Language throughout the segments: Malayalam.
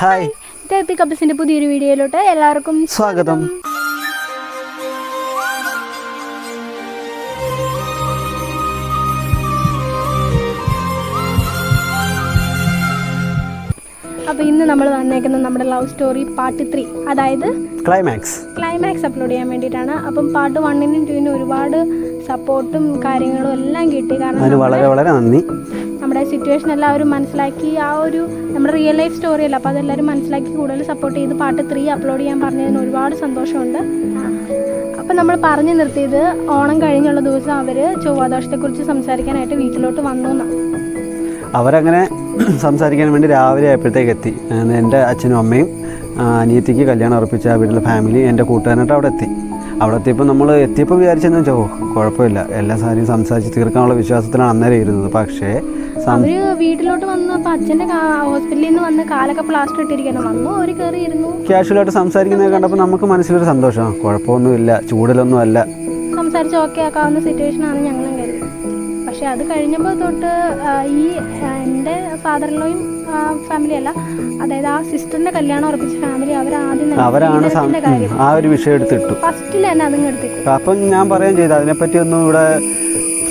ഹായ്, ടാപ്പി കപ്പിൾസിന്റെ പുതിയൊരു വീഡിയോയിലോട്ട് എല്ലാവർക്കും സ്വാഗതം. അപ്പോൾ ഇന്ന് നമ്മൾ വന്നേക്കുന്നത് നമ്മുടെ ലവ് സ്റ്റോറി പാർട്ട് 3, അതായത് ക്ലൈമാക്സ് അപ്ലോഡ് ചെയ്യാൻ വേണ്ടിയിട്ടാണ്. അപ്പം പാർട്ട് 1നും 2നും ഒരുപാട് സപ്പോർട്ടും കാര്യങ്ങളും എല്ലാം കിട്ടി. കാരണം വളരെ വളരെ നന്ദി. നമ്മുടെ സിറ്റുവേഷൻ എല്ലാവരും മനസ്സിലാക്കി, ആ ഒരു നമ്മുടെ റിയൽ ലൈഫ് സ്റ്റോറി അല്ല, അപ്പോൾ അതെല്ലാവരും മനസ്സിലാക്കി കൂടുതൽ സപ്പോർട്ട് ചെയ്ത് പാർട്ട് 3 അപ്ലോഡ് ചെയ്യാൻ പറഞ്ഞതിന് ഒരുപാട് സന്തോഷമുണ്ട്. അപ്പം നമ്മൾ പറഞ്ഞു നിർത്തിയത് ഓണം കഴിഞ്ഞുള്ള ദിവസം അവർ ചൊവ്വാദോഷത്തെക്കുറിച്ച് സംസാരിക്കാനായിട്ട് വീട്ടിലോട്ട് വന്നു എന്നാണ്. അവരങ്ങനെ സംസാരിക്കാൻ വേണ്ടി രാവിലെ ആയപ്പോഴത്തേക്ക് എത്തി. എൻ്റെ അച്ഛനും അമ്മയും അനിയത്തിക്ക് കല്യാണം ഉറപ്പിച്ച ആ വീട്ടിലെ ഫാമിലി എൻ്റെ കൂട്ടുകാരനായിട്ട് അവിടെ എത്തി. അവിടെ എത്തിയപ്പോൾ നമ്മൾ എത്തിയപ്പോൾ വിചാരിച്ചെന്ന് വെച്ചോ കുഴപ്പമില്ല, എല്ലാ സാരിയും സംസാരിച്ച് തീർക്കാനുള്ള വിശ്വാസത്തിലാണ് അന്നേരം ഇരുന്നത്. പക്ഷേ അവർ വീട്ടിലോട്ട് വന്നപ്പോൾ അച്ഛൻ്റെ ഹോസ്പിറ്റലിൽ നിന്ന് വന്ന് കാലൊക്കെ പ്ലാസ്റ്റർ ഇട്ടിരിക്കണം, വന്നു അവർ കയറിയിരുന്നു. ക്യാഷ്വലായിട്ട് സംസാരിക്കുന്നത് കണ്ടപ്പോൾ നമുക്ക് മനസ്സിലൊരു സന്തോഷമാണ്. കുഴപ്പമൊന്നുമില്ല, ചൂടിലൊന്നും അല്ല, സംസാരിച്ച് ഓക്കെ ആക്കാവുന്ന സിറ്റുവേഷനാണ് ഞങ്ങളും കരുതി. പക്ഷെ അത് കഴിഞ്ഞപ്പോൾ തൊട്ട് ഈ എൻ്റെ ഫാദറിലോയും ഫാമിലി അല്ല, അതായത് ആ സിസ്റ്ററിൻ്റെ കല്യാണം ഉറപ്പിച്ച ഫാമിലി അവരാണ് ആ ഒരു വിഷയം എടുത്തിട്ടു. ഫസ്റ്റിൽ തന്നെ അതും എടുത്തിട്ടു. അപ്പം ഞാൻ പറയുകയും ചെയ്തു അതിനെപ്പറ്റിയൊന്നും ഇവിടെ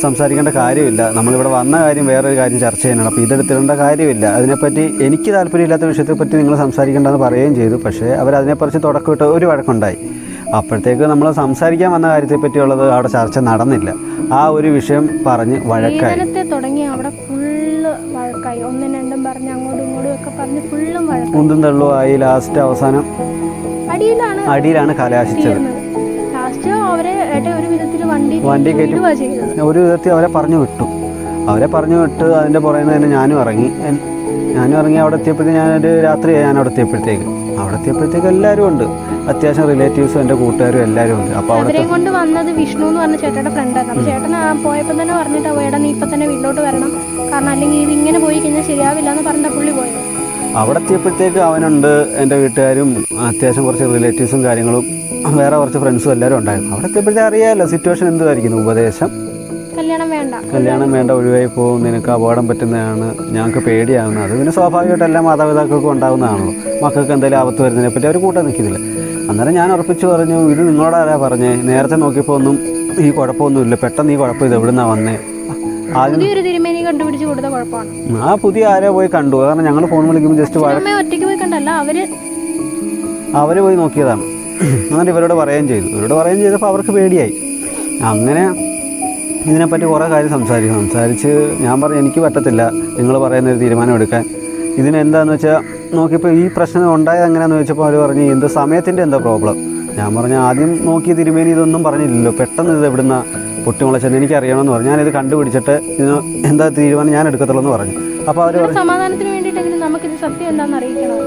സംസാരിക്കേണ്ട കാര്യമില്ല, നമ്മളിവിടെ വന്ന കാര്യം വേറൊരു കാര്യം ചർച്ച ചെയ്യാനാണ്, അപ്പോൾ ഇതെടുത്തിടേണ്ട കാര്യമില്ല. അതിനെപ്പറ്റി എനിക്ക് താല്പര്യമില്ലാത്ത വിഷയത്തെപ്പറ്റി നിങ്ങൾ സംസാരിക്കേണ്ടെന്ന് പറയുകയും ചെയ്തു. പക്ഷേ അവരതിനെക്കുറിച്ച് തുടക്കമിട്ട് ഒരു വഴക്കുണ്ടായി. അപ്പോഴത്തേക്ക് നമ്മൾ സംസാരിക്കാൻ വന്ന കാര്യത്തെപ്പറ്റിയുള്ളത് അവിടെ ചർച്ച നടന്നില്ല. ആ ഒരു വിഷയം പറഞ്ഞ് വഴക്കായി തുടങ്ങി. അവിടെ ഫുള്ള് വഴക്കായി, ഒന്നും രണ്ടും പറഞ്ഞ് അങ്ങോട്ടും ഇങ്ങോട്ടും ഒക്കെ പറഞ്ഞ് ഫുള്ളും വഴക്കായി, ഉന്തും തള്ളും ആയി. ലാസ്റ്റ് അവസാനം അടിയിലാണ് കലാശിച്ചത്. ലാസ്റ്റ് അവരെ ഒരു വിധത്തിൽ വണ്ടി കയറ്റി ഒരു വിധത്തിൽ അവരെ പറഞ്ഞു വിട്ടു. അതിൻ്റെ പുറമെ തന്നെ ഞാനും ഇറങ്ങി. അവിടെ എത്തിയപ്പോഴത്തേക്ക് ഞാനൊരു രാത്രിയായി. അവിടെ എത്തിയപ്പോഴത്തേക്ക് എല്ലാവരും ഉണ്ട്, അത്യാവശ്യം റിലേറ്റീവ്സും എൻ്റെ കൂട്ടുകാരും എല്ലാവരും ഉണ്ട്. അപ്പോൾ അവരെയും കൊണ്ട് വന്നത് വിഷ്ണു എന്ന് പറഞ്ഞ ചേട്ടയുടെ ഫ്രണ്ടാണ്. അപ്പോൾ ചേട്ടൻ പോയപ്പോൾ തന്നെ പറഞ്ഞിട്ട് പോയടാ നീ ഇപ്പം തന്നെ വീട്ടിലോട്ട് വരണം, കാരണം അല്ലെങ്കിൽ ഇത് ഇങ്ങനെ പോയി കഴിഞ്ഞാൽ ശരിയാവില്ല എന്ന് പറഞ്ഞിട്ട് പുള്ളി പോയത്. അവിടെ എത്തിയപ്പോഴത്തേക്ക് അവനുണ്ട്, എൻ്റെ വീട്ടുകാരും അത്യാവശ്യം കുറച്ച് റിലേറ്റീവ്സും കാര്യങ്ങളും വേറെ കുറച്ച് ഫ്രണ്ട്സും എല്ലാവരും ഉണ്ടായിരുന്നു. അവിടെ എത്തിയപ്പോഴത്തേക്ക് അറിയാമല്ലോ സിറ്റുവേഷൻ എന്തുമായിരിക്കുന്നു. ഉപദേശം കല്യാണം വേണ്ട, ഒഴിവായി പോകും, നിനക്ക് അപകടം പറ്റുന്നതാണ്, ഞങ്ങൾക്ക് പേടിയാകുന്നത്. അത് പിന്നെ സ്വാഭാവികമായിട്ട് എല്ലാ മാതാപിതാക്കൾക്കും ഉണ്ടാകുന്നതാണല്ലോ. മക്കൾക്ക് എന്തെങ്കിലും ആപത്ത് വരുന്നതിനെപ്പറ്റി അവർ കൂട്ടാൻ നിൽക്കുന്നില്ല. അന്നേരം ഞാൻ ഉറപ്പിച്ച് പറഞ്ഞു, ഇത് നിങ്ങളോടാരാ പറഞ്ഞേ, നേരത്തെ നോക്കിയപ്പോൾ ഒന്നും ഈ കുഴപ്പമൊന്നുമില്ല, പെട്ടെന്ന് ഈ കുഴപ്പം ഇത് എവിടുന്നാ വന്നേ. ആ പുതിയ ആരോ പോയി കണ്ടു. കാരണം ഞങ്ങൾ ഫോൺ വിളിക്കുമ്പോൾ ജസ്റ്റ് അവർ പോയി നോക്കിയതാണ്. എന്നിട്ട് ഇവരോട് പറയുകയും ചെയ്തപ്പോൾ അവർക്ക് പേടിയായി. അങ്ങനെ ഇതിനെപ്പറ്റി കുറേ കാര്യം സംസാരിച്ച് ഞാൻ പറഞ്ഞു എനിക്ക് പറ്റത്തില്ല നിങ്ങൾ പറയുന്നൊരു തീരുമാനം എടുക്കാൻ. ഇതിനെന്താണെന്ന് വെച്ചാൽ നോക്കിയപ്പോൾ ഈ പ്രശ്നം ഉണ്ടായത് എങ്ങനെയാണെന്ന് ചോദിച്ചപ്പോൾ അവർ പറഞ്ഞു എന്ത് സമയത്തിൻ്റെ എന്താ പ്രോബ്ലം. ഞാൻ പറഞ്ഞു ആദ്യം നോക്കി തിരുമേനി ഇതൊന്നും പറഞ്ഞില്ലല്ലോ, പെട്ടെന്ന് ഇത് എവിടുന്ന പൊട്ടിമുളച്ചെന്ന് എനിക്കറിയണമെന്ന് പറഞ്ഞു. ഞാനിത് കണ്ടുപിടിച്ചിട്ട് ഇതിന് എന്താ തീരുമാനം ഞാൻ എടുക്കത്തുള്ളൂ എന്ന് പറഞ്ഞു. അപ്പോൾ അവർ സമാധാനത്തിന് വേണ്ടിയിട്ടെങ്കിലും നമുക്കിത് സത്യം എന്താണെന്ന് അറിയിക്കണം,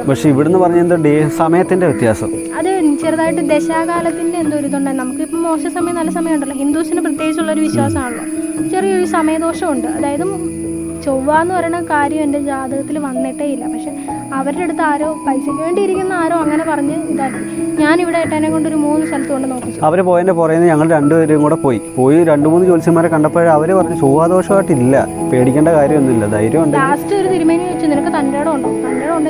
പക്ഷെ ഇവിടുന്ന് പറഞ്ഞ എന്തോ സമയത്തിൻ്റെ വ്യത്യാസം, അത് ചെറുതായിട്ട് ദശാകാലത്തിൻ്റെ എന്തോ ഒരു ഇതുണ്ടായി. നമുക്കിപ്പോൾ മോശ സമയം നല്ല സമയം ഉണ്ടല്ലോ, ഹിന്ദുസിന് പ്രത്യേകിച്ചുള്ളൊരു വിശ്വാസമാണല്ലോ. ചെറിയൊരു സമയദോഷമുണ്ട്. അതായത് ചൊവ്വ എന്ന് പറയുന്ന കാര്യം എൻ്റെ ജാതകത്തിൽ വന്നിട്ടേ ഇല്ല. പക്ഷെ അവരുടെ അടുത്ത് ആരോ പൈസയ്ക്ക് വേണ്ടി ഇരിക്കുന്ന ആരോ അങ്ങനെ പറഞ്ഞ് ഇതാക്കി. ഞാനിവിടെ ഏട്ടനെ കൊണ്ട് ഒരു 3 സ്ഥലത്ത് കൊണ്ട് നോക്കി. അവർ പോയതിൻ്റെ പുറമെ ഞങ്ങൾ രണ്ടുപേരും കൂടെ പോയി 2-3 ജ്യോത്സ്യന്മാരെ കണ്ടപ്പോഴേ അവർ പറഞ്ഞു ചൊവ്വാദോഷമായിട്ടില്ല, പേടിക്കേണ്ട കാര്യമൊന്നുമില്ല, ധൈര്യമുണ്ട്. ലാസ്റ്റ് ഒരു തിരുമേനി വെച്ചു, നിനക്ക് തൻ്റെ ഉണ്ടോ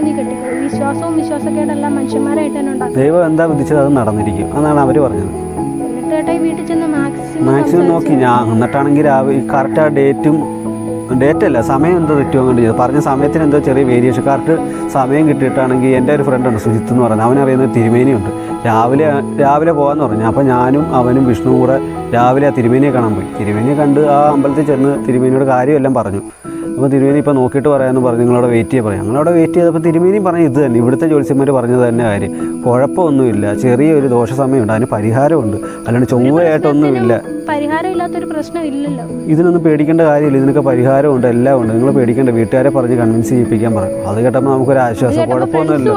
നീ കെട്ടിക്കോ, വിശ്വാസവും വിശ്വാസക്കേടെല്ലാം മനുഷ്യന്മാരായിട്ട് തന്നെ ഉണ്ടാകും, ദൈവം എന്താ വിധിച്ചത് അത് നടന്നിരിക്കും എന്നാണ് അവർ പറഞ്ഞത്. എന്നിട്ട് ഏട്ടായി വീട്ടിൽ ചെന്ന് മാക്സിമം നോക്കി. ഞാൻ എന്നിട്ടാണെങ്കിൽ കറക്റ്റ് ആ ഡേറ്റല്ല സമയം എന്തോ തെറ്റുമോ കൊണ്ട് ചെയ്തു. പറഞ്ഞ സമയത്തിന് എന്തോ ചെറിയ വേരിയേഷൻ. കറക്റ്റ് സമയം കിട്ടിയിട്ടാണെങ്കിൽ എൻ്റെ ഒരു ഫ്രണ്ടുണ്ട് സുജിത്ത് എന്ന് പറയുന്നത്, അവനറിയുന്ന തിരുമേനിയുണ്ട്. രാവിലെ പോകാമെന്ന് പറഞ്ഞു. അപ്പോൾ ഞാനും അവനും വിഷ്ണുവും കൂടെ രാവിലെ ആ തിരുമേനിയെ കാണാൻ പോയി. തിരുമേനിയെ കണ്ട് ആ അമ്പലത്തിൽ ചെന്ന് തിരുമേനിയോട് കാര്യമെല്ലാം പറഞ്ഞു. അപ്പോൾ തിരുമേനി ഇപ്പോൾ നോക്കിയിട്ട് പറയാമെന്ന് പറഞ്ഞു, നിങ്ങളവിടെ വെയിറ്റ് ചെയ്യാൻ പറയാം. ഞങ്ങളവിടെ വെയിറ്റ് ചെയ്തപ്പോൾ തിരുമേനി പറഞ്ഞു ഇത് തന്നെ, ഇവിടുത്തെ ജ്യോത്സ്യന്മാർ പറഞ്ഞത് തന്നെ കാര്യം, കുഴപ്പമൊന്നുമില്ല, ചെറിയൊരു ദോഷ സമയമുണ്ട്, അതിന് പരിഹാരമുണ്ട്, അല്ലാണ്ട് ചൊവ്വയായിട്ടൊന്നുമില്ല, പരിഹാരമില്ലാത്തൊരു പ്രശ്നമില്ലല്ലോ. ഇതിനൊന്നും പേടിക്കേണ്ട കാര്യമില്ല, ഇതിനൊക്കെ പരിഹാരമുണ്ട്, എല്ലാം ഉണ്ട്, നിങ്ങൾ പേടിക്കേണ്ട. വീട്ടുകാരെ പറഞ്ഞ് കൺവിൻസ് ചെയ്യിപ്പിക്കാൻ പറഞ്ഞു. അത് കേട്ടപ്പോൾ നമുക്കൊരു ആശ്വാസം. കുഴപ്പമൊന്നുമില്ല,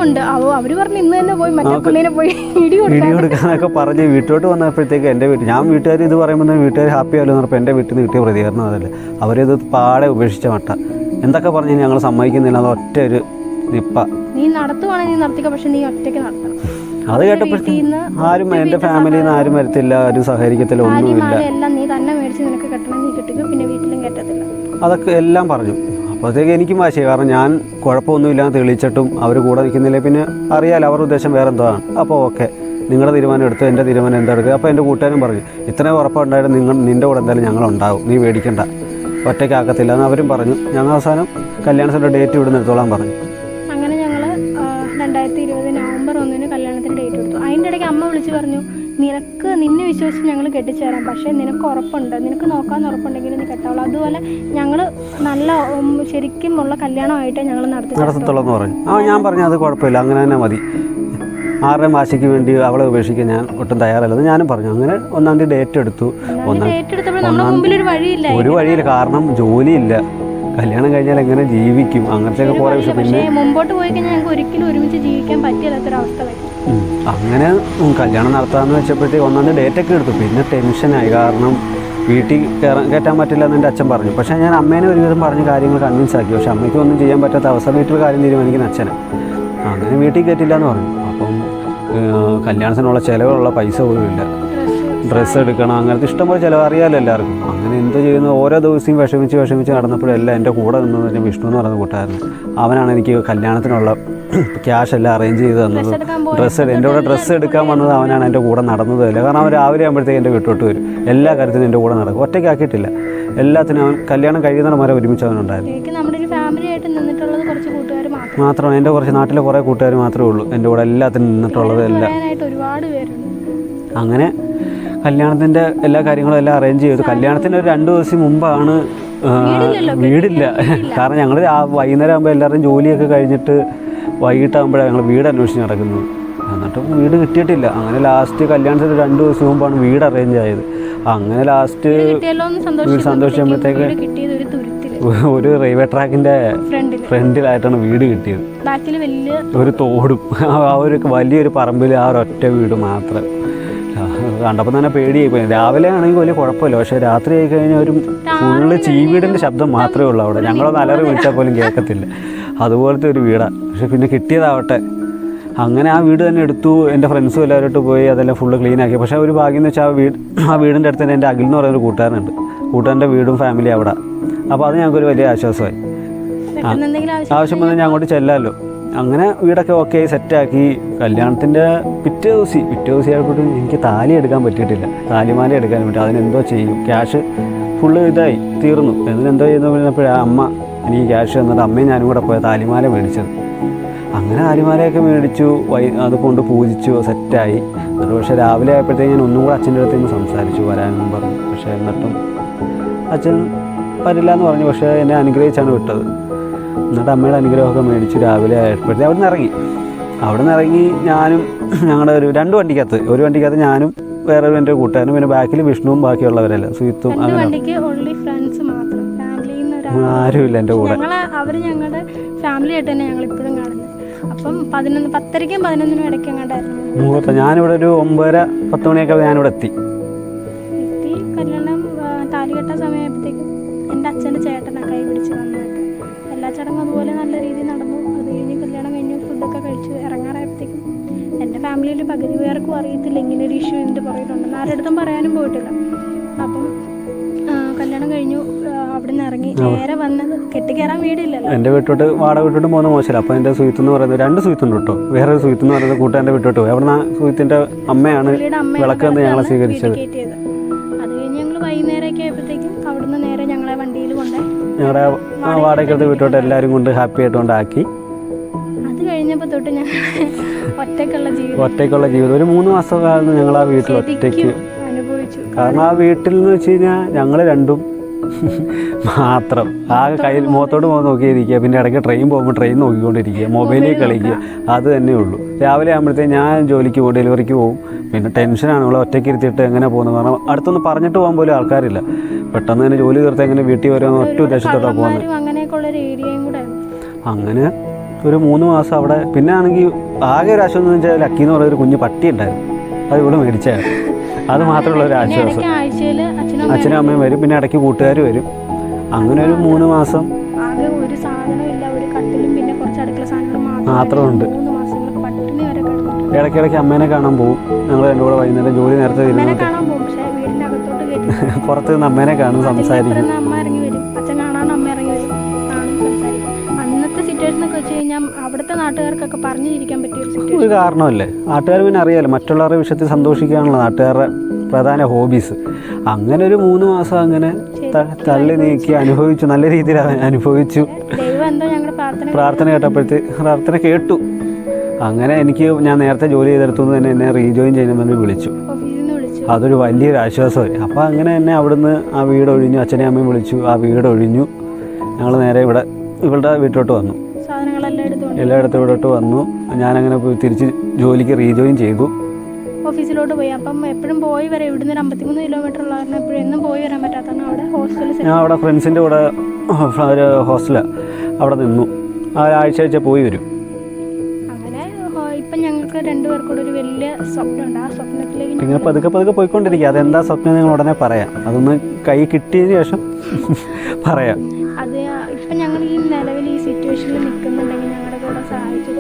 ഇടി കൊടുക്കാനൊക്കെ പറഞ്ഞ് വീട്ടിലോട്ട് വന്നപ്പോഴത്തേക്ക് ഞാൻ വീട്ടുകാർ ഇത് പറയുമ്പോൾ വീട്ടുകാർ ഹാപ്പി ആയല്ലോ എന്ന് പറഞ്ഞപ്പോൾ എൻ്റെ വീട്ടിൽ നിന്ന് കിട്ടിയ പ്രതികരണം അതല്ലേ. അവരിത് പാടെ ഉപേക്ഷിച്ച മട്ട എന്തൊക്കെ പറഞ്ഞ് ഞങ്ങൾ സമ്മതിക്കുന്നില്ല, അത് ഒറ്റ ഒരു നിപ്പ. നീ നടത്തുവാണെങ്കിൽ നീ നടത്തിക്കോ, പക്ഷെ നീ ഒറ്റയ്ക്ക് നടത്തണം. അത് കേട്ടപ്പോഴത്തേക്കും ആരും എൻ്റെ ഫാമിലിയിൽ നിന്ന് ആരും വരത്തില്ല, ആരും സഹകരിക്കത്തില്ല, ഒന്നുമില്ല. നീ തന്നെ മേടിച്ച് നിനക്ക് കെട്ടണം, നീ കെട്ടിക്കോ, പിന്നെ വീട്ടിലും കെട്ടത്തില്ല. അതൊക്കെ എല്ലാം പറഞ്ഞു. അപ്പോഴത്തേക്ക് എനിക്കും വാശി, കാരണം ഞാൻ കുഴപ്പമൊന്നുമില്ലാന്ന് തെളിയിച്ചിട്ടും അവർ കൂടെ നിൽക്കുന്നില്ല. പിന്നെ അറിയാലോ അവരുടെ ഉദ്ദേശം വേറെ എന്തോ ആണ്. അപ്പോൾ ഓക്കെ, നിങ്ങളുടെ തീരുമാനം എടുത്ത് എൻ്റെ തീരുമാനം എന്താ എടുക്കുക. അപ്പോൾ എൻ്റെ കൂട്ടുകാരും പറഞ്ഞു, ഇത്രയും ഉറപ്പുണ്ടായിട്ട് നിൻ്റെ കൂടെ എന്തായാലും ഞങ്ങളുണ്ടാവും, നീ പേടിക്കണ്ട, ഒറ്റയ്ക്കാക്കത്തില്ല എന്ന് അവരും പറഞ്ഞു. ഞങ്ങൾ അവസാനം കല്യാണത്തിൻ്റെ ഡേറ്റ് ഇവിടുന്ന് എടുത്തോളാൻ പറഞ്ഞു. അങ്ങനെ ഞങ്ങൾ 2020 നവംബർ 1 കല്യാണത്തിന് ഡേറ്റ് എടുത്തു. അതിൻ്റെ ഇടയ്ക്ക് അമ്മ വിളിച്ച് പറഞ്ഞു, നിന്നെ വിശ്വസിച്ച് ഞങ്ങൾ കെട്ടിച്ചു തരാം, പക്ഷേ നിനക്ക് ഉറപ്പുണ്ട്, നിനക്ക് നോക്കാൻ ഉറപ്പുണ്ടെങ്കിൽ നീ കെട്ടാവുള്ളൂ. അതുപോലെ ഞങ്ങൾ നല്ല ശരിക്കും ഉള്ള കല്യാണമായിട്ട് ഞങ്ങൾ നടത്തത്തുള്ളൂ എന്ന് പറഞ്ഞു. ഞാൻ പറഞ്ഞു അത് കുഴപ്പമില്ല, അങ്ങനെ തന്നെ മതി, ആരുടെയും വാശിക്ക് വേണ്ടി അവളെ ഉപേക്ഷിക്കാൻ ഞാൻ ഒട്ടും തയ്യാറല്ലെന്ന് ഞാനും പറഞ്ഞു. അങ്ങനെ 1-ാം തീയതി ഡേറ്റ് എടുത്തു. ഒരു വഴിയില്ല, കാരണം ജോലിയില്ല, കല്യാണം കഴിഞ്ഞാൽ എങ്ങനെ ജീവിക്കും, അങ്ങനത്തെ കുറേ വിഷയം. പിന്നെ മുമ്പോട്ട് പോയി കഴിഞ്ഞാൽ ഞങ്ങൾക്ക് ഒരിക്കലും ഒരുമിച്ച് ജീവിക്കാൻ പറ്റില്ലാത്തൊരവസ്ഥ വരും. അങ്ങനെ കല്യാണം നടത്താമെന്ന് വെച്ചപ്പോഴത്തേക്ക് 1-ാം തീയതി ഡേറ്റൊക്കെ എടുത്തു. പിന്നെ ടെൻഷനായി, കാരണം വീട്ടിൽ കയറ്റാൻ പറ്റില്ല എന്ന് എൻ്റെ അച്ഛൻ പറഞ്ഞു. പക്ഷേ ഞാൻ അമ്മേനെ ഒരുവിധം പറഞ്ഞ് കാര്യങ്ങൾ കൺവിൻസ് ആക്കി. പക്ഷേ അമ്മയ്ക്ക് ഒന്നും ചെയ്യാൻ പറ്റാത്ത അവസ്ഥ, വീട്ടിൽ കാര്യം തീരുമാനിക്കുന്ന അച്ഛനെ. അങ്ങനെ വീട്ടിൽ കയറ്റില്ല എന്ന് പറഞ്ഞു. അപ്പം കല്യാണത്തിനുള്ള ചിലവുള്ള പൈസ പോലും ഇല്ല, ഡ്രസ്സ് എടുക്കണം, അങ്ങനത്തെ ഇഷ്ടംപോലെ ചിലവ് അറിയാമല്ലോ എല്ലാവർക്കും. അങ്ങനെ എന്തോ ചെയ്യുന്നു, ഓരോ ദിവസവും വിഷമിച്ച് നടന്നപ്പോഴെല്ലാം എൻ്റെ കൂടെ നിന്നതിന് വിഷ്ണു എന്ന് പറയുന്ന കൂട്ടുകാരൻ, അവനാണ് എനിക്ക് കല്യാണത്തിനുള്ള ക്യാഷ് എല്ലാം അറേഞ്ച് ചെയ്ത് തന്നത്. എൻ്റെ കൂടെ ഡ്രസ്സ് എടുക്കാൻ വന്നത് അവനാണ്, എൻ്റെ കൂടെ നടന്നതല്ല. കാരണം അവൻ രാവിലെ ആകുമ്പോഴത്തേക്ക് എൻ്റെ വീട്ടോട്ട് വരും, എല്ലാ കാര്യത്തിനും എൻ്റെ കൂടെ നടക്കും, ഒറ്റയ്ക്കാക്കിയിട്ടില്ല. എല്ലാത്തിനും അവൻ കല്യാണം കഴിയുന്നിടം വരെ ഒരുമിച്ച് അവനുണ്ടായിരുന്നു. മാത്രമാണ് എൻ്റെ കുറച്ച് നാട്ടിലെ കുറേ കൂട്ടുകാർ മാത്രമേ ഉള്ളൂ എൻ്റെ കൂടെ എല്ലാത്തിനും നിന്നിട്ടുള്ളത്. എല്ലാം അങ്ങനെ കല്യാണത്തിൻ്റെ എല്ലാ കാര്യങ്ങളും എല്ലാം അറേഞ്ച് ചെയ്തു. കല്യാണത്തിന് ഒരു 2 ദിവസം മുമ്പാണ്, വീടില്ല, കാരണം ഞങ്ങൾ വൈകുന്നേരം ആകുമ്പോൾ എല്ലാവരും ജോലിയൊക്കെ കഴിഞ്ഞിട്ട് വൈകിട്ടാകുമ്പോഴാണ് ഞങ്ങൾ വീട് അന്വേഷിച്ച് നടക്കുന്നത്. എന്നിട്ടും വീട് കിട്ടിയിട്ടില്ല. അങ്ങനെ ലാസ്റ്റ് കല്യാണത്തിന് 2 ദിവസം മുമ്പാണ് വീട് അറേഞ്ച് ആയത്. അങ്ങനെ ലാസ്റ്റ് വീട് സന്തോഷിക്കുമ്പോഴത്തേക്ക് ഒരു റെയിൽവേ ട്രാക്കിൻ്റെ ഫ്രണ്ടിലായിട്ടാണ് വീട് കിട്ടിയത്. ഒരു തോടും ആ ഒരു വലിയൊരു പറമ്പിൽ ആ ഒരൊറ്റ വീട് മാത്രം. കണ്ടപ്പോൾ തന്നെ പേടിയായി പോയി. രാവിലെ ആണെങ്കിൽ വലിയ കുഴപ്പമില്ല, പക്ഷേ രാത്രി ആയി കഴിഞ്ഞാൽ ഒരു ഫുള്ള് ചീവീടിൻ്റെ ശബ്ദം മാത്രമേ ഉള്ളൂ അവിടെ. ഞങ്ങളൊന്ന് അലറി വിളിച്ചാൽ പോലും കേൾക്കത്തില്ല, അതുപോലത്തെ ഒരു വീടാണ്. പക്ഷെ പിന്നെ കിട്ടിയതാവട്ടെ. അങ്ങനെ ആ വീട് തന്നെ എടുത്തു. എൻ്റെ ഫ്രണ്ട്സും എല്ലാവരോട്ട് പോയി അതെല്ലാം ഫുള്ള് ക്ലീൻ ആക്കി. പക്ഷേ ഒരു ഭാഗ്യം എന്ന് വെച്ചാൽ ആ വീടിൻ്റെ അടുത്ത് തന്നെ എൻ്റെ അഖിൽ എന്ന് പറയുന്നൊരു കൂട്ടുകാരനുണ്ട്. കൂട്ടുകാരൻ്റെ വീടും ഫാമിലി അവിടെ. അപ്പോൾ അത് ഞങ്ങൾക്കൊരു വലിയ ആശ്വാസമായി. ആവശ്യം വന്നാൽ ഞാൻ അങ്ങോട്ട് ചെല്ലാമല്ലോ. അങ്ങനെ വീടൊക്കെ ഓക്കെ സെറ്റാക്കി. കല്യാണത്തിൻ്റെ പിറ്റേ ദിവസം ആയപ്പോഴും എനിക്ക് താലി എടുക്കാൻ പറ്റിയിട്ടില്ല, താലിമാല എടുക്കാൻ പറ്റും. അതിനെന്തോ ചെയ്യും, ക്യാഷ് ഫുള്ള് ഇതായി തീർന്നു. എന്നിട്ടെന്തോ ചെയ്യുന്ന പറഞ്ഞപ്പോഴാണ് അമ്മ എനിക്ക് ക്യാഷ് തന്നിട്ട് അമ്മയും ഞാനും കൂടെ പോയ താലിമാല മേടിച്ചത്. അങ്ങനെ താലിമാലയൊക്കെ മേടിച്ചു, അത് കൊണ്ട് പൂജിച്ചു, സെറ്റായി. എന്നിട്ട് പക്ഷേ രാവിലെ ആയപ്പോഴത്തേക്ക് ഞാൻ ഒന്നും കൂടെ അച്ഛൻ്റെ അടുത്ത് നിന്ന് സംസാരിച്ചു വരാനെന്നും പറഞ്ഞു. പക്ഷേ എന്നിട്ടും അച്ഛൻ വരില്ല എന്ന് പറഞ്ഞു. പക്ഷേ എന്നെ അനുഗ്രഹിച്ചാണ് വിട്ടത്. എന്നിട്ട് അമ്മയുടെ അനുഗ്രഹമൊക്കെ മേടിച്ച് രാവിലെ ആയപ്പോഴത്തേക്ക് അവിടെ നിന്ന് ഇറങ്ങി ഞാനും ഞങ്ങളുടെ 2 വണ്ടിക്കകത്ത്, ഒരു വണ്ടിക്കകത്ത് ഞാനും വേറെ എൻ്റെ കൂട്ടുകാരനും, പിന്നെ ബാക്കിൽ വിഷ്ണുവും ബാക്കിയുള്ളവരല്ല സുഹിത്തും. അങ്ങനെ ആരുമില്ല എൻ്റെ കൂടെ. ഞങ്ങളുടെ ഫാമിലി ആയിട്ട് തന്നെ ഞങ്ങൾ ഇപ്പോഴും കാണുന്നത്. അപ്പം 10:30ക്കും 11നും ഇടയ്ക്ക് എങ്ങാണ്ടായിരുന്നു ഞാനിവിടെ ഒരു 9:30-10 മണിയൊക്കെ ഞാനിവിടെ എത്തി. കല്യാണം താലി കെട്ടാൻ സമയമായപ്പോഴത്തേക്കും എൻ്റെ അച്ഛൻ്റെ ചേട്ടനാണ് കൈ പിടിച്ച് വന്നിട്ട് എല്ലാ ചടങ്ങും അതുപോലെ നല്ല രീതിയിൽ നടന്നു. അത് കഴിഞ്ഞ് കല്യാണം കഴിഞ്ഞ് ഫുഡൊക്കെ കഴിച്ച് ഇറങ്ങാറായപ്പോഴത്തേക്കും എൻ്റെ ഫാമിലിയിൽ പകുതി പേർക്കും അറിയത്തില്ല ഇങ്ങനെ ഒരു ഇഷ്യൂ എന്ത് പറയുന്നുണ്ടെന്ന്, ആരുടെ അടുത്തും പറയാനും പോയിട്ടില്ല. അപ്പം കല്യാണം കഴിഞ്ഞു, അവിടെ നിന്ന് ഇറങ്ങി നേരെ വന്നത് കെട്ടിക്കയറാൻ വീടില്ലല്ലോ. എൻ്റെ വീട്ടോട്ട് വാടക വീട്ടോട്ട് പോകുന്ന മോശമില്ല. അപ്പോൾ എൻ്റെ സുഹൃത്ത് എന്ന് പറയുന്നത് 2 സുഹൃത്തുണ്ട് കേട്ടോ. വേറെ ഒരു സുഹൃത്ത് എന്ന് പറയുന്നത് കൂട്ടുകാരൻ്റെ വീട്ടോട്ട് പോയി. അവിടെ നിന്ന് സുഹൃത്തിൻ്റെ അമ്മയാണ് വിളക്ക് എന്ന് ഞങ്ങളെ സ്വീകരിച്ചത്. അത് കഴിഞ്ഞ് ഞങ്ങൾ വൈകുന്നേരമൊക്കെ ആയപ്പോഴത്തേക്കും അവിടുന്ന് നേരെ ഞങ്ങളെ വണ്ടിയിൽ കൊണ്ടുപോയി ഞങ്ങളുടെ വാടകയ്ക്കടുത്ത് വീട്ടോട്ട് എല്ലാവരും കൊണ്ട് ഹാപ്പി ആയിട്ട് കൊണ്ടാക്കി. അത് കഴിഞ്ഞപ്പോൾ തൊട്ട് ഞാൻ ഒറ്റയ്ക്കുള്ള ജീവിതം ഒരു 3 മാസക്കാലം ഞങ്ങൾ ആ വീട്ടിൽ ഒറ്റയ്ക്ക് അനുഭവിച്ചു. കാരണം ആ വീട്ടിൽ എന്ന് വെച്ച് കഴിഞ്ഞാൽ ഞങ്ങൾ രണ്ടും മാത്രം ആ കയ്യിൽ മുഖത്തോട് നോക്കിയിരിക്കുക. പിന്നെ ഇടയ്ക്ക് ട്രെയിൻ പോകുമ്പോൾ ട്രെയിൻ നോക്കിക്കൊണ്ടിരിക്കുക, മൊബൈലിൽ കളിക്കുക, അത് തന്നെ ഉള്ളൂ. രാവിലെ ആകുമ്പോഴത്തേക്ക് ഞാൻ ജോലിക്ക് പോകും, ഡെലിവറിക്ക് പോകും. പിന്നെ ടെൻഷനാണ്, നമ്മളെ ഒറ്റയ്ക്ക് ഇരുത്തിയിട്ട് എങ്ങനെ പോകുന്നത്. കാരണം അടുത്തൊന്ന് പറഞ്ഞിട്ട് പോകാൻ പോലും ആൾക്കാരില്ല. പെട്ടെന്ന് തന്നെ ജോലി തീർത്ത് എങ്ങനെ വീട്ടിൽ വരുമെന്ന് ഒറ്റ ഉദ്ദേശത്തോടെ പോകുന്നത്. അങ്ങനെ ഒരു 3 മാസം അവിടെ. പിന്നെ ആണെങ്കിൽ ആകെ ഒരു ആശ്വാസം എന്ന് വെച്ചാൽ ലക്കി എന്ന് പറയുന്നൊരു കുഞ്ഞ് പട്ടി ഉണ്ടായിരുന്നു, അത് ഇവിടെ മേടിച്ചായിരുന്നു. അത് മാത്രമുള്ള ഒരു ആശ്വാസം. അച്ഛനും അമ്മയും വരും, പിന്നെ ഇടയ്ക്ക് കൂട്ടുകാർ വരും. അങ്ങനെ ഒരു 3 മാസം മാത്രമുണ്ട്. ഇടയ്ക്കിടയ്ക്ക് അമ്മേനെ കാണാൻ പോകും. ഞങ്ങൾ രണ്ടും കൂടെ വൈകുന്നേരം ജോലി നേരത്തെ വരുന്നത് പുറത്ത് നിന്ന് അമ്മേനെ കാണും, സംസാരിക്കും. അവിടുത്തെ നാട്ടുകാർക്കൊക്കെ പറഞ്ഞു ചിരിക്കാൻ പറ്റിയ ഒരു സിറ്റുവേഷൻ. ഒരു കാരണമല്ലേ, നാട്ടുകാർ പിന്നെ അറിയാലോ മറ്റുള്ളവരുടെ വിഷയത്തിൽ സന്തോഷിക്കാനുള്ള നാട്ടുകാരുടെ പ്രധാന ഹോബീസ്. അങ്ങനെ ഒരു 3 മാസം അങ്ങനെ തള്ളി നീക്കി അനുഭവിച്ചു, നല്ല രീതിയിൽ അനുഭവിച്ചു. ദൈവം എന്തോ ഞങ്ങളുടെ പ്രാർത്ഥന കേട്ടു. അങ്ങനെ ഞാൻ നേരത്തെ ജോലി ചെയ്തെടുത്തുനിന്ന് തന്നെ എന്നെ റീജോയിൻ ചെയ്യണമെന്ന് വിളിച്ചു. അതൊരു വലിയൊരു ആശ്വാസമായി. അപ്പോൾ അങ്ങനെ തന്നെ അവിടുന്ന് ആ വീട് ഒഴിഞ്ഞു, അച്ഛനെയും അമ്മയും വിളിച്ചു, ആ വീട് ഒഴിഞ്ഞു. ഞങ്ങൾ നേരെ ഇവളുടെ വീട്ടിലോട്ട് വന്നു, എല്ലായിടത്തും ഇവിടോട്ട് വന്നു. ഞാനങ്ങനെ പോയി തിരിച്ച് ജോലിക്ക് റീജോയിൻ ചെയ്തു. ഓഫീസിലോട്ട് പോയി. അപ്പം എപ്പോഴും പോയി വരാം, ഇവിടുന്ന് ഒരു 53 കിലോമീറ്റർ ഉള്ള കാരണം എപ്പോഴും എന്നും പോയി വരാൻ പറ്റാത്തതാണ് അവിടെ ഹോസ്റ്റലിൽ. ഞാൻ അവിടെ ഫ്രണ്ട്സിൻ്റെ കൂടെ ഒരു ഹോസ്റ്റലാണ്, അവിടെ നിന്നു. ആഴ്ച പോയി വരും. അങ്ങനെ ഇപ്പം ഞങ്ങൾക്ക് 2 പേർക്കൂടെ ഒരു വലിയ സ്വപ്നമുണ്ട്. ആ സ്വപ്നത്തിലേക്ക് ഇങ്ങനെ പതുക്കെ പോയിക്കൊണ്ടിരിക്കുക. അതെന്താ സ്വപ്നം നിങ്ങൾ ഉടനെ പറയാം, അതൊന്ന് കൈ കിട്ടിയതിന് ശേഷം പറയാം. അത് ഇപ്പം ഞങ്ങൾ ഈ നിലവിൽ ഈ സിറ്റുവേഷനിൽ നിൽക്കുന്നുണ്ടെങ്കിൽ ഞങ്ങളുടെ കൂടെ സഹായിച്ചു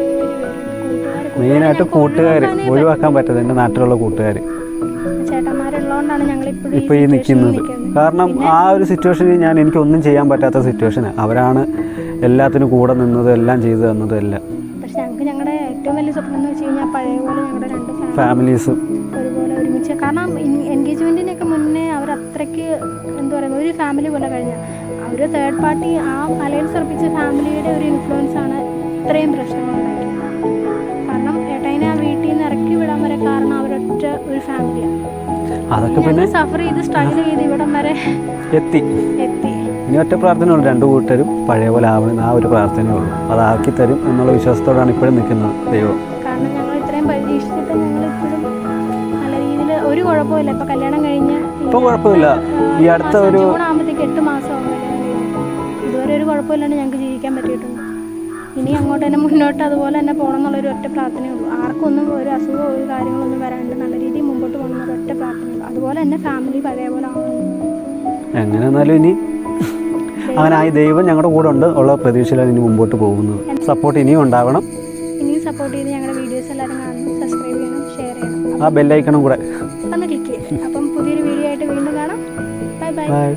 മെയിനായിട്ട് കൂട്ടുകാർ ഒഴിവാക്കാൻ പറ്റത്, എൻ്റെ നാട്ടിലുള്ള കൂട്ടുകാർ, ചേട്ടന്മാരുള്ളതുകൊണ്ടാണ് ഞങ്ങൾ ഇപ്പോൾ ഈ നിൽക്കുന്നത്. കാരണം ആ ഒരു സിറ്റുവേഷനിൽ എനിക്കൊന്നും ചെയ്യാൻ പറ്റാത്ത സിറ്റുവേഷനാണ്. അവരാണ് എല്ലാത്തിനും കൂടെ നിന്നത്, എല്ലാം ചെയ്തു തന്നത് എല്ലാം. പക്ഷെ ഞങ്ങൾക്ക് ഞങ്ങളുടെ ഏറ്റവും വലിയ സ്വപ്നം എന്ന് വെച്ച് കഴിഞ്ഞാൽ പഴയ പോലെ ഞങ്ങളുടെ 2 ഫാമിലീസ് ഒരുപോലെ ഒരുമിച്ച്. കാരണം എൻഗേജ്മെൻറ്റിനൊക്കെ മുന്നേ അവർ അത്രയ്ക്ക് എന്താ പറയുക ഒരു ഫാമിലി പോലെ കഴിഞ്ഞാൽ അവർ തേർഡ് പാർട്ടി ആ അലയൻസ് ഉറപ്പിച്ച ഫാമിലിയുടെ ഒരു ഇൻഫ്ലുവൻസാണ് ഇത്രയും പ്രശ്നങ്ങളുണ്ടാക്കിയത്. കാരണം ഏട്ടനെ ആ വീട്ടിൽ നിന്ന് ഇറക്കി വിടാൻ വരെ കാരണം അവരൊറ്റ ഒരു ഫാമിലിയാണ്. അതൊക്കെ പിന്നെ സഫർ ചെയ്ത് സ്ട്രഗിൾ ചെയ്ത് ഇവിടം വരെ എത്തി. ഇനി ഒറ്റ പ്രാർത്ഥനയുള്ളൂ, 2 കൂട്ടരും പഴയ പോലെ ആവണമെന്ന് ആ ഒരു പ്രാർത്ഥനയുള്ളൂ. അതാക്കി തരും എന്നുള്ള വിശ്വാസത്തോടാണ് ഇപ്പോഴും നിൽക്കുന്നത് ദൈവം. കാരണം ഞങ്ങൾ ഇത്രയും പരീക്ഷിച്ചിട്ട് ഞങ്ങളിപ്പോഴും നല്ല രീതിയിൽ ഒരു കുഴപ്പമില്ല. ഇപ്പം കല്യാണം കഴിഞ്ഞ് ഇപ്പം കുഴപ്പമില്ല. ഈ അടുത്ത ഒരു ജൂൺ ആകുമ്പോഴത്തേക്ക് 8 മാസമാകും കല്യാണം കഴിഞ്ഞ്. ഇതുവരെ ഒരു കുഴപ്പമില്ലാണ്ട് ഞങ്ങൾക്ക് ജീവിക്കാൻ പറ്റിയിട്ടുണ്ട്. ഇനി അങ്ങോട്ട് തന്നെ മുന്നോട്ട് അതുപോലെ തന്നെ പോകണം എന്നുള്ളൊരു ഒറ്റ പ്രാർത്ഥനയുള്ളൂ. ആർക്കൊന്നും ഒരു അസുഖമോ ഒരു കാര്യങ്ങളൊന്നും വരാണ്ട് നല്ല രീതിയിൽ മുമ്പോട്ട് പോകണം എന്നൊരു ഒറ്റ പ്രാർത്ഥനയുള്ളൂ. അതുപോലെ തന്നെ ഫാമിലി പഴയ പോലെ ആവണം. എങ്ങനെ എന്നാലും ഇനി അങ്ങനെ ആ ദൈവം ഞങ്ങളുടെ കൂടെ ഉണ്ട് ഉള്ള പ്രതീക്ഷയിലാണ് ഇനി മുമ്പോട്ട് പോകുന്നത്. സപ്പോർട്ട് ഇനിയും ഉണ്ടാവണം. ഇനിയും സപ്പോർട്ട് ചെയ്ത് ഞങ്ങളുടെ വീഡിയോസ് എല്ലാവരും കാണണം, സബ്സ്ക്രൈബ് ചെയ്യണം, ഷെയർ ചെയ്യണം, ആ ബെല്ലൈക്കണം കൂടെ ഒന്ന് ക്ലിക്ക് ചെയ്യണം. അപ്പം പുതിയൊരു വീഡിയോ ആയിട്ട് വീണ്ടും കാണാം. ബൈ.